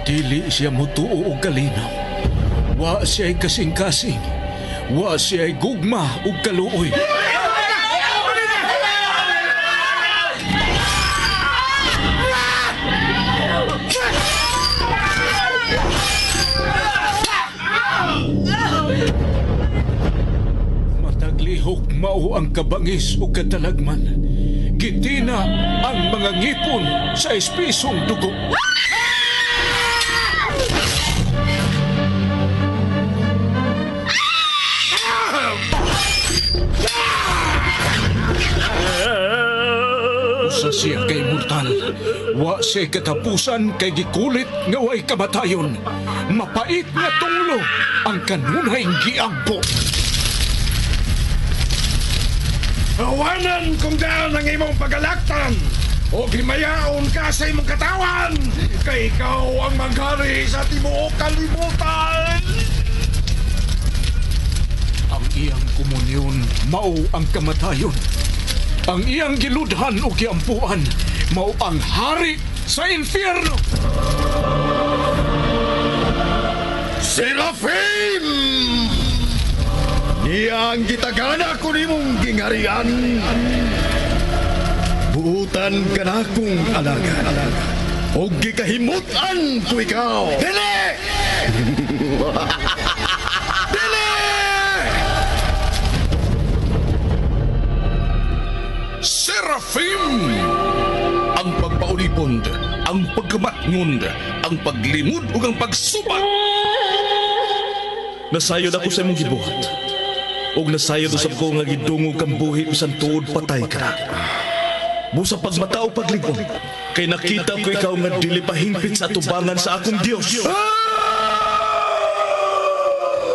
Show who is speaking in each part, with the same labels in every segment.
Speaker 1: Dili siya mutuo og kalinaw. Wa siya'y kasing-kasing. Wa siya'y gugma og kaluoy. Mataglihok mao ang kabangis o katalagman. Gitina ang mga ngipon sa espisong dugo. Usa siya kay mortal. Wa siya katapusan kay gikulit nga way kamatayon. Mapait nga tunglo ang kanunay giampo.
Speaker 2: Awanan kung daan ang imong pagalaktan o gimayaon ka sa imong katawan kay ikaw ang maghari sa tibuok kalibutan.
Speaker 1: Ang iyang komunyon mao ang kamatayon. Ang iyang giludhan o giampuan mao ang hari sa infierno.
Speaker 2: Serafim! Niya ang gitagana ko nimong gingarian. Buutan ka na kong alaga. O gikahimutan ko ikaw. Dili! Dili!
Speaker 3: Serafim! Ang pagpaulipond, ang pagkamatngond, ang paglimod ug ang pagsubat. Nasayod ako sa imong gibuhat. Og nasayod usab ko nga gidungog kang buhi bisan tuod patay ka na. Busa pagmatao paglingon, kay nakita ko ikaw nga dili pahingpit sa atubangan sa akong Dios.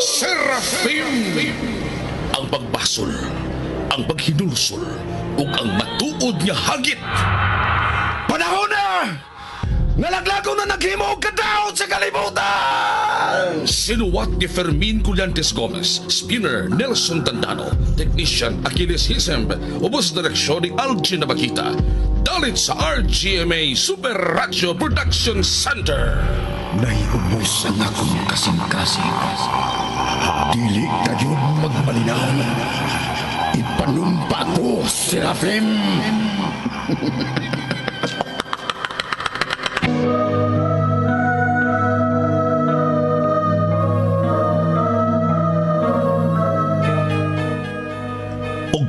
Speaker 3: Serafim! Ang pagbasol, ang paghinulsol, ug ang matuod nga hagit.
Speaker 2: Panahon na! Nalaglago na naghimo og kadaot sa kalibutan!
Speaker 3: Sinuwat ni Fermin Collantes Gomez, spinner Nelson Tandano, technician Achilles Hisemb, ubos direksyon ni Algin Nabakita. Dalit sa RGMA Super Radio Production Center.
Speaker 2: Naiubos ang akong kasing-kasing. Dili kayo magmalinaw. Ipanumpa ko, Serafim!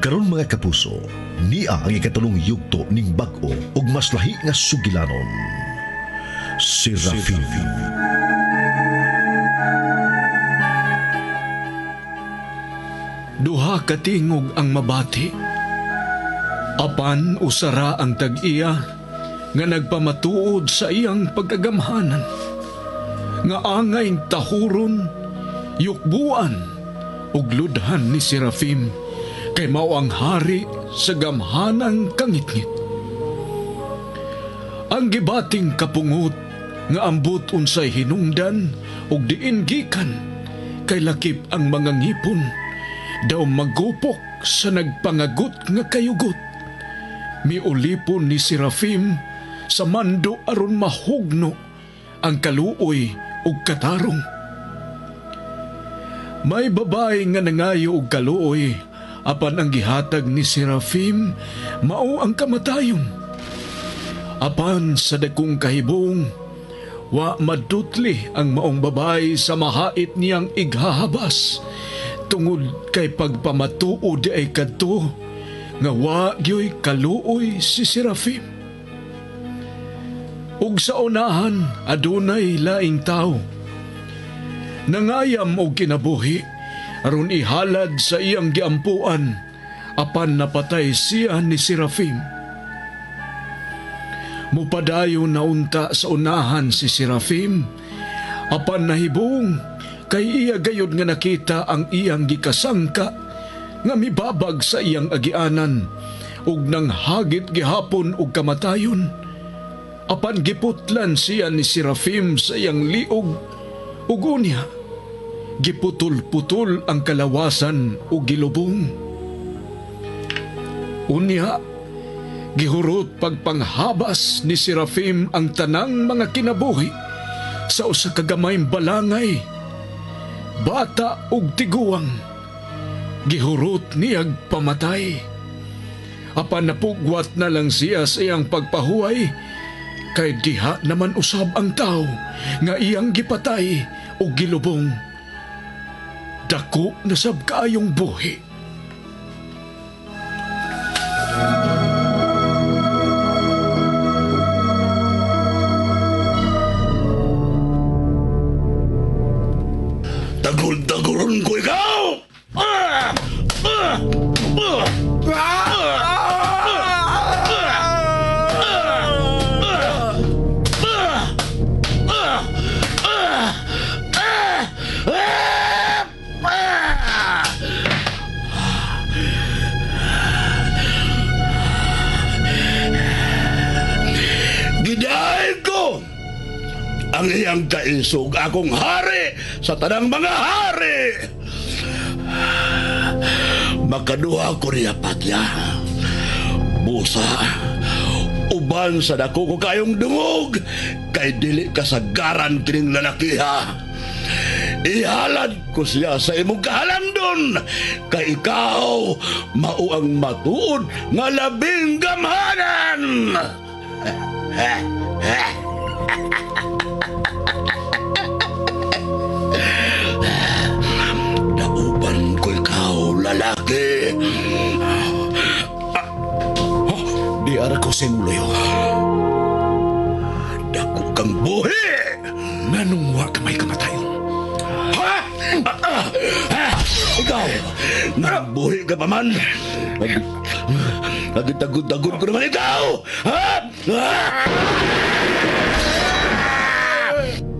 Speaker 4: Karon mga kapuso, niya ang ikatulong yugto ning bag-o ug mas lahi nga sugilanon. Serafim.
Speaker 1: Duha katingog ang mabati. Apan usara ang tag-iya nga nagpamatuod sa iyang pagkagamhanan. Nga angay tahuron, yukbuan ug ludhan ni Serafim kay mao ang hari sa gamhanang kangitngit. Ang gibating kapungot nga ambot unsay hinungdan ug diin gikan kay lakip ang mga ngipon daw magupok sa nagpangagot nga kayugot. Miulipon ni Serafim sa mando aron mahugno ang kaluoy ug katarong. May babae nga nangayo og kaluoy. Apan ang gihatag ni Serafim mao ang kamatayon. Apan sa dakong kahibong, wa madutli ang maong babae sa mahait niyang ighahabas tungod kay pagpamatuod ay kadto nga wa gyoy kaluoy si Serafim. Ug sa unahan adunay laing tao. Nangayam og kinabuhi aron ihalad sa iyang giampuan, apan napatay siya ni Serafim. Mupadayon na unta sa unahan si Serafim, apan nahibong kay iya gayod nga nakita ang iyang gikasangka nga mibabag sa iyang agianan ug nang hagit gihapon og kamatayon. Apan giputlan siya ni Serafim sa iyang liog ug unya giputol-putol ang kalawasan o gilubong. Unya, gihurot pagpanghabas ni Serafim ang tanang mga kinabuhi sa usa ka gamayng balangay. Bata ug tiguang. Gihurot niyag pamatay. Apan napugwat na lang siya sa iyang pagpahuway, kay diha naman usab ang tao nga iyang gipatay o gilubong. Dako na sab kaayong buhi.
Speaker 2: Dagol-dagoron ko ikaw! Gidahin ko ang iyang kaisog, akong hari sa tanang mga hari. Makaduha ko niya patya. Busa, uban sa dako ko kayong dungog, kay dili kasagaran kining lalakiha. Ihalad ko siya sa imong kahalandon, kay ikaw mao ang matuod nga labing gamhanan. Nauban ko ikaw, lalaki.
Speaker 5: Di ara ko simuloyo.
Speaker 2: Dako kang buhi.
Speaker 5: Nanong wa ka may kamatayon.
Speaker 2: Ikaw, nabuhi ka pa man. Nagitagod-tagod ko naman ikaw.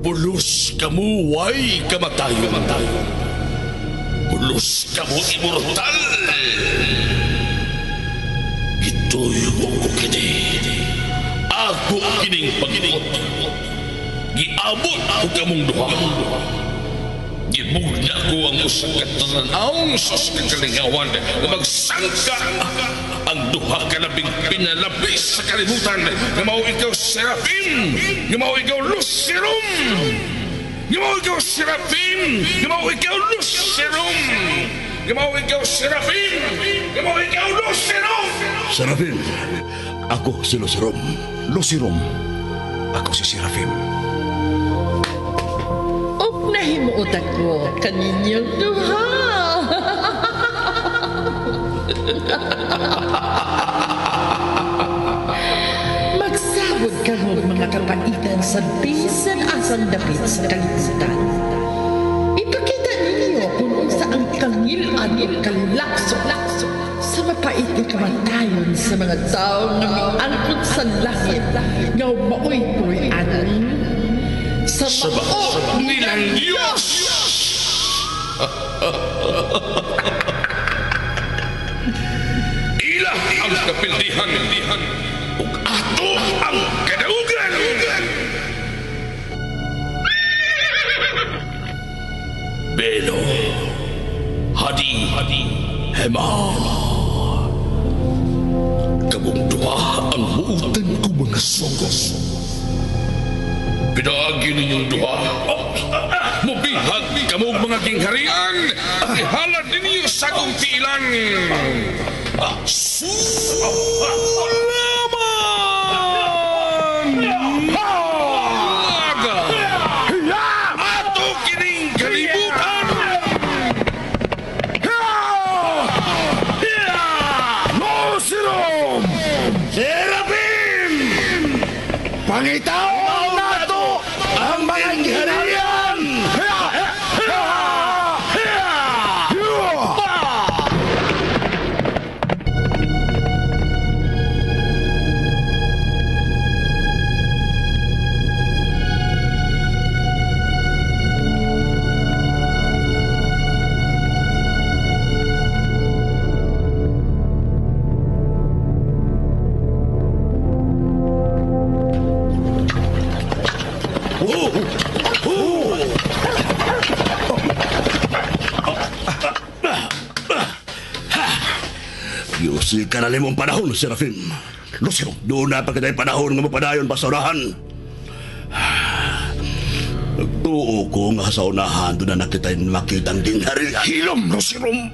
Speaker 3: Pulos kamu way kamatayo. Pulos kamu immortal. Ito'y ko kini. Ako kining pag-ingot. Giabot ako kamong duha. Gibugna ko ang usang katananaong sus kakalingawan na magsangka ang duha ka labing pinalabis sa kalibutan nga mao ikaw Serafim, nga mao ikaw Lucerum, nga mao ikaw Serafim, nga mao ikaw Lucerum, nga mao ikaw Serafim, nga mao ikaw Lucerum.
Speaker 2: Serafim, ako si Lucerum.
Speaker 5: Lucerum, ako si Serafim.
Speaker 6: Og nahimuotan ko kaninyong duha. Magsabog ka mo mga kapaitan sa bisan asang dapit sa kalibutan. Ipakita ninyo kung unsa ang kangilan o kalakso-lakso sa mapait ni kamatayon sa mga tao na miangkot sa langit nga maoy tuloy-anan sa bao
Speaker 3: Nilang Diyos! Ila ang kapildihan ug ato ang kadaugan. Belo, hadi, hema. Kabong duha ang muutan ko mga songos. Pinaagi ninyong duha. Mubihag kamong mga kingharian. Ihalad ninyo sa kong tiilan. Sulaman! Aga! Ato kining kalibutan!
Speaker 2: Lucerum! Serafim! Pangitaw nato ang mga kingharian! Yusil ka na limong panahon, Serafim.
Speaker 5: Lucerum,
Speaker 2: Doon na pagkatay panahon nga mapadayon pa sa urahan.
Speaker 5: Tuo ko nga sa unahan doon na nakita makitang dinghari.
Speaker 2: Hilom no si Rom.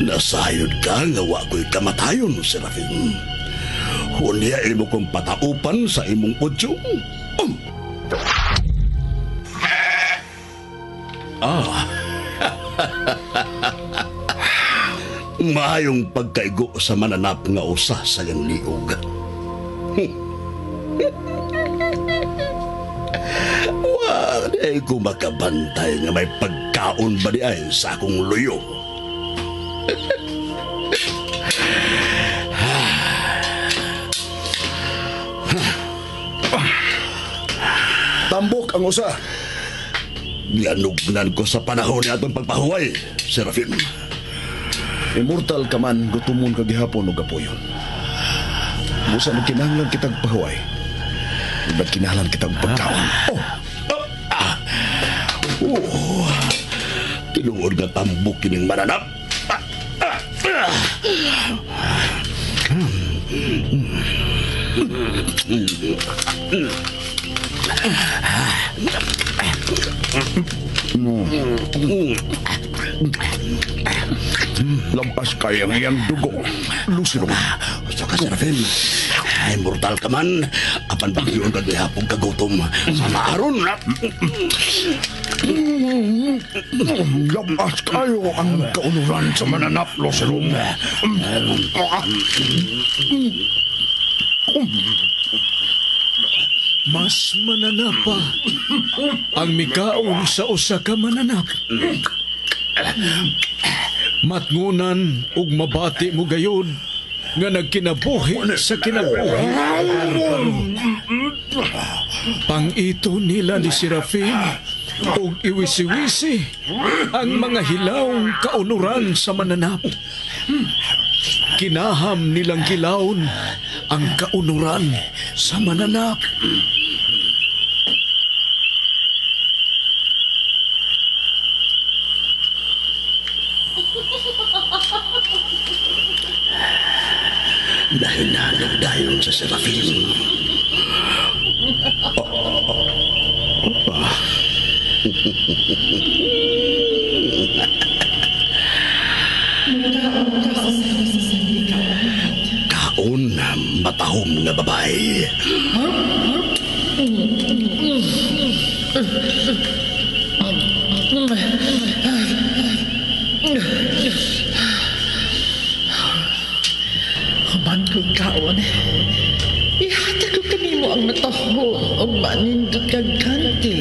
Speaker 5: Nasayod ka nga wa ko'y kamatayon, Serafim. Hunya imo kong pataupan sa imong udyong. Maayong pagkaigo sa mananap nga usa sa iyang liog. Wala ko makabantay nga may pagkaon ba di ay sa akong luyo.
Speaker 2: Tambok ang usa.
Speaker 5: Gianugnan ko sa panahon ni atong pagpahuway, Serafim.
Speaker 2: Immortal ka man, gutumon ka gihapon o gapoyon. Busa mo kinahanglan kitag pahuway. Ibag kinahanglan kitag pagkaon.
Speaker 5: Tinuod nga tambok kining mananap.
Speaker 2: Lampas kaya ng iyang dugo. Lucinom.
Speaker 5: Gusto ka, Serafim? Ay, mortal ka man. Apan bagyon ka gihapong kagutom. Sa maaron na.
Speaker 2: Lampas kayo ang kaunuran sa mananap, Lucinom.
Speaker 1: Mas mananap pa ang mikaon sa usa ka mananap. Matngunan ug mabati mo gayod nga nagkinabuhi sa kinabuhi. Pangito nila ni Serafim ug iwisi-wisi ang mga hilawng kaunuran sa mananap. Kinaham nilang gilawon ang kaunuran sa mananap.
Speaker 5: Dahil na nagdayon sa Serafim. Kaon matahom nga babae.
Speaker 6: Human kaon. Ihatag ko kanimo ang matahong o manindot kag kanti.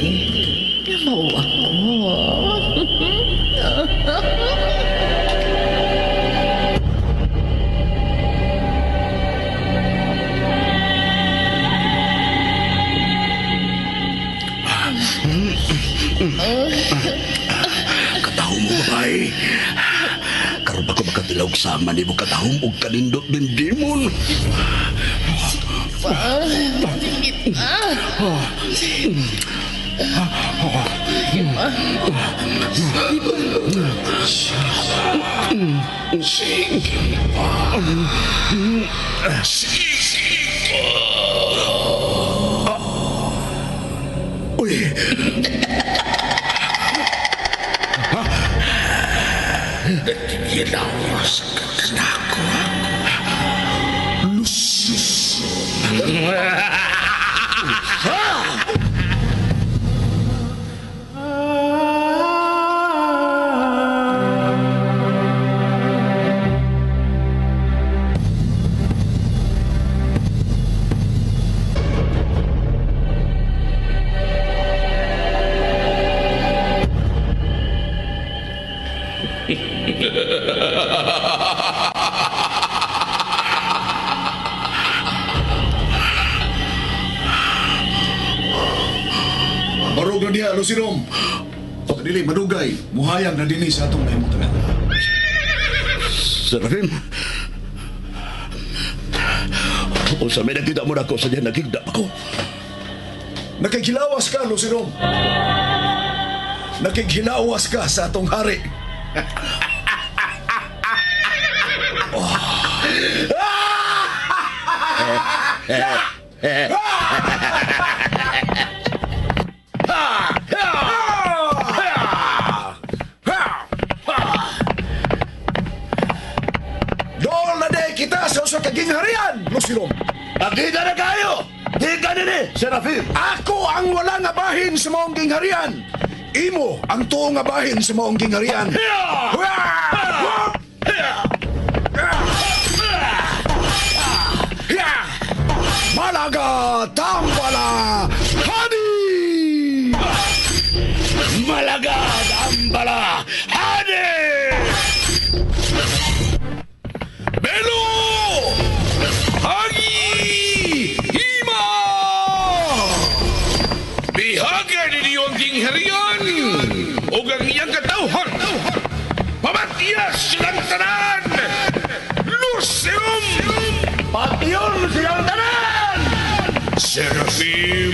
Speaker 6: Nga mao ako.
Speaker 5: Katahom mo babae. Karon ba ko makatilawag sa manimo katahom ug kanindot din dimon. Uy. Nagkikilawas ka kanako. Lusus.
Speaker 2: Barog na diha, Lucinom. Pagdili, madugay. Muhayag na dini sa atong nahimutangan.
Speaker 5: Serafim. O sa may nakita mo na ko sa diyan nagigda ako.
Speaker 2: Nakikhilawas ka, Lucinom. Nakikhilawas ka sa atong hari. Doon na day kita sa usa ka gingharian, Lucinom.
Speaker 5: Agida na kayo! Hika nini, Serafim!
Speaker 2: Ako ang wala nga bahin sa maong gingharian. Imo ang tuo nga bahin sa maong gingharian. Malaga Tambala Hani!
Speaker 5: Malaga Dambala Hadi!
Speaker 3: Belo! Hagi! Hima! Bihaga ninyo ang gingharian o ang iyang katauhan. Pamatiyas silang tanan! Lucium!
Speaker 5: Patyon silang tanan!
Speaker 3: Serafim!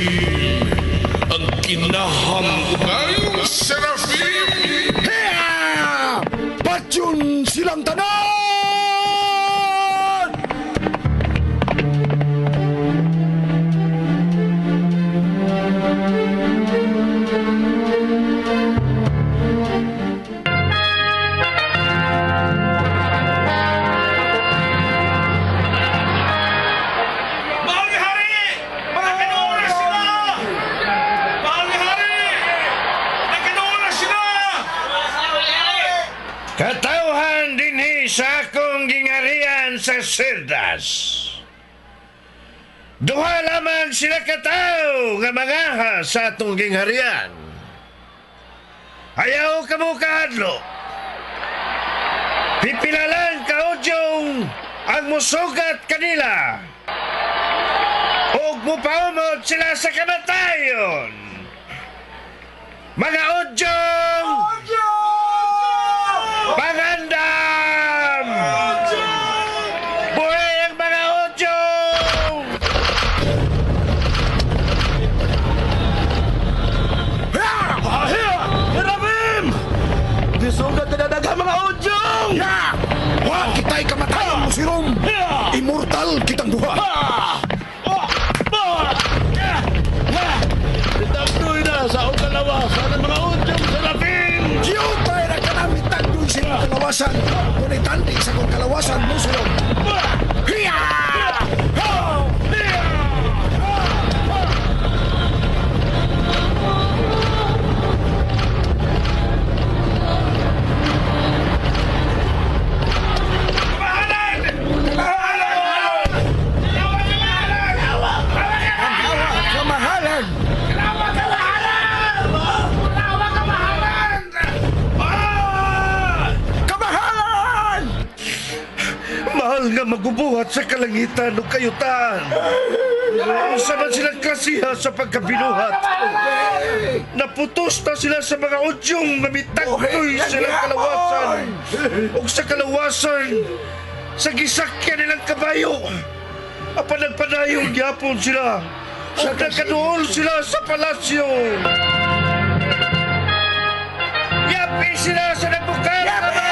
Speaker 3: Ang kinaham ko kayong Serafim!
Speaker 2: Hea! Patyon silang tanan!
Speaker 7: Katauhan dinhi sa akong gingharian sa Sirdas. Duha lamang sila katao nga mangaha sa atong gingharian. Ayaw ka mo kahadlo. Pipila lang kaudyong ang musugat kanila. O mupaumot sila sa kamatayon. Mga udyong! Pangandam! Buhay ang mga udyong!
Speaker 5: Serafim! Disugat na dagang mga udyong!
Speaker 2: Wa kita'y kamatayan, Lucinom. Immortal kitang duha.
Speaker 5: Itagdoy na sa ukalawasan ng mga udyong, Serafim!
Speaker 2: Giyutay na ka namin tagdoy silang kalawasan. Ngunit tandi sa kong kalawasan, Lucinom. Hiya! Kamahalan! Kamahalan!
Speaker 7: Mahal nga magubuhat sa kalangitan o kayutan. Usa man silang klasiha sa pagkabinuhat. Naputos na sila sa mga udyong na mitagdoy silang kalawasan. O sa kalawasan, sa gisakyan nilang kabayo. Apan nagpadayong gyapon sila. O nagkadool sila sa palasyo. Yapi sila sa nabukal na mga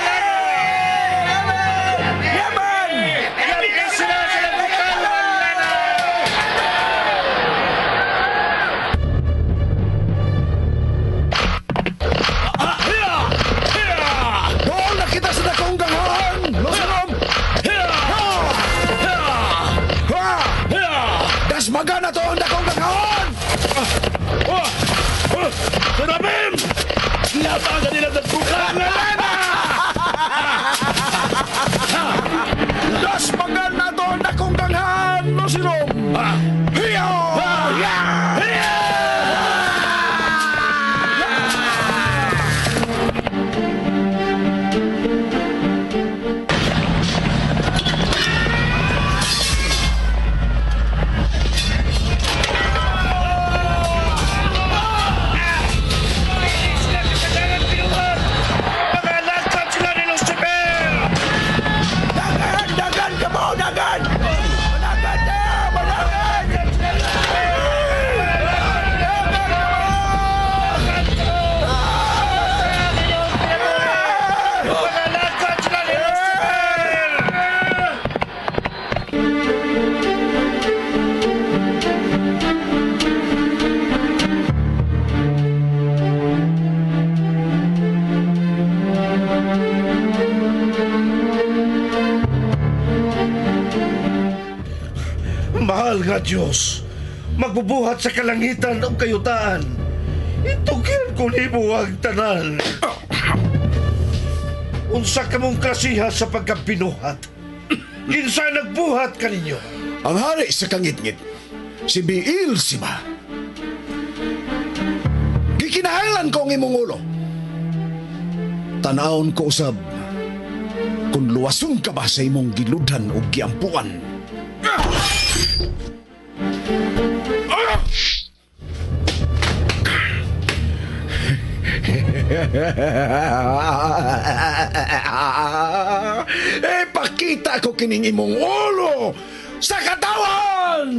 Speaker 2: Yaman!
Speaker 7: Yapi sila sa nabukal na mga
Speaker 2: Doon na kita sa dakong ganghan! Lucinom! Dasmaga na to ang dakong ganghan!
Speaker 5: Serafim! Napagan nila sa bukal na lana!
Speaker 2: Dasmaga na to ang dakong ganghan! Lucinom! Hiya!
Speaker 7: mga Mahal nga Diyos, magbubuhat sa kalangitan o kayutaan. Itugyan ko ni mo ang tanan. Unsa ka mong klasiha sa pagkabinuhat. Kinsa nagbuhat ka ninyo?
Speaker 2: Ang hari sa kangit-ngit, si Beelzebub. Gikinahanglan ko ang imong ulo. Tanawon ko usab kung luwason ka ba sa imong giludhan o giampuan. Pakita ko kining imong ulo sa katawan!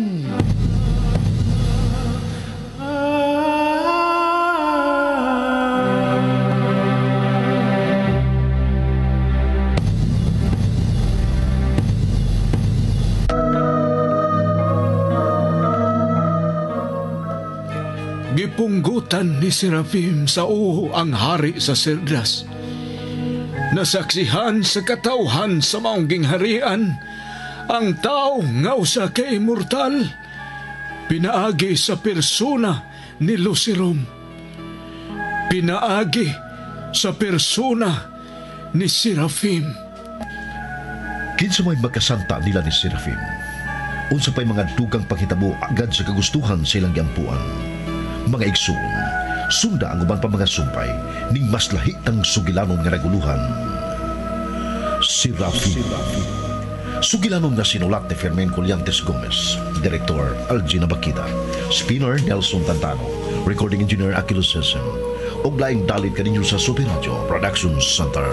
Speaker 1: Gipunggutan ni Serafim sa uho ang hari sa Sirdas. Nasaksihan sa katauhan sa maong gingharian ang tao nga usa ka immortal, pinaagi sa persona ni Lucirom, pinaagi sa persona ni Serafim.
Speaker 4: Kinsa may magkasanta nila ni Serafim. Unsa pa'y mga dugang panghitabo agad sa kagustuhan sa ilang giampuan. Mga igsoon, sunda ang uban pa mga sumpay ning mas lahi ng sugilanon nga naguluhan. Serafim. Sugilanon nga sinulat ni Fermin Colliantes Gomez, Direktor Algina Bakita, Spinner Nelson Tantano, Recording Engineer Aquilo Session, ug laing dalit kaninyo sa Super Radio Production Center.